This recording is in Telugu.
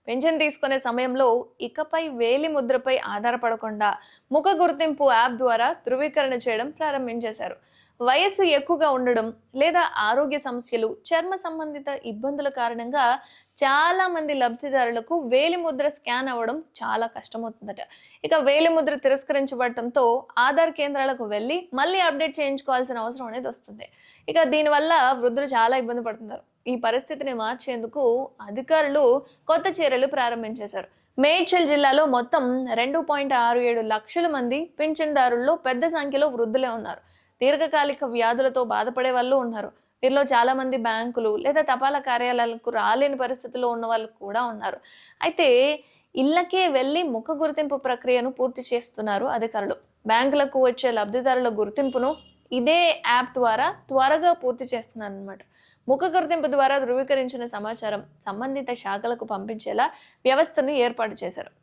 పెన్షన్ తీసుకునే సమయంలో ఇకపై వేలి ముద్రపై ఆధారపడకుండా ముఖ గుర్తింపు యాప్ ద్వారా ధృవీకరణ చేయడం ప్రారంభించేశారు. వయస్సు ఎక్కువగా ఉండడం లేదా ఆరోగ్య సమస్యలు, చర్మ సంబంధిత ఇబ్బందుల కారణంగా చాలా మంది లబ్ధిదారులకు వేలి ముద్ర స్కాన్ అవ్వడం చాలా కష్టమవుతుందట. ఇక వేలి ముద్ర తిరస్కరించబడటంతో ఆధార్ కేంద్రాలకు వెళ్ళి మళ్ళీ అప్డేట్ చేయించుకోవాల్సిన అవసరం అనేది వస్తుంది. ఇక దీనివల్ల వృద్ధులు చాలా ఇబ్బంది పడుతున్నారు. ఈ పరిస్థితిని మార్చేందుకు అధికారులు కొత్త చర్యలు ప్రారంభించేశారు. మేడ్చల్ జిల్లాలో మొత్తం 2.67 లక్షల మంది పింఛన్దారుల్లో పెద్ద సంఖ్యలో వృద్ధులే ఉన్నారు. దీర్ఘకాలిక వ్యాధులతో బాధపడే వాళ్ళు ఉన్నారు. వీరిలో చాలా మంది బ్యాంకులు లేదా తపాలా కార్యాలయాలకు రాలేని పరిస్థితుల్లో ఉన్న వాళ్ళు కూడా ఉన్నారు. అయితే ఇళ్ళకే వెళ్ళి ముఖ గుర్తింపు ప్రక్రియను పూర్తి చేస్తున్నారు అధికారులు. బ్యాంకులకు వచ్చే లబ్ధిదారుల గుర్తింపును ఇదే యాప్ ద్వారా త్వరగా పూర్తి చేస్తున్నారన్నమాట. ముఖ గుర్తింపు ద్వారా ధృవీకరించిన సమాచారం సంబంధిత శాఖలకు పంపించేలా వ్యవస్థను ఏర్పాటు చేశారు.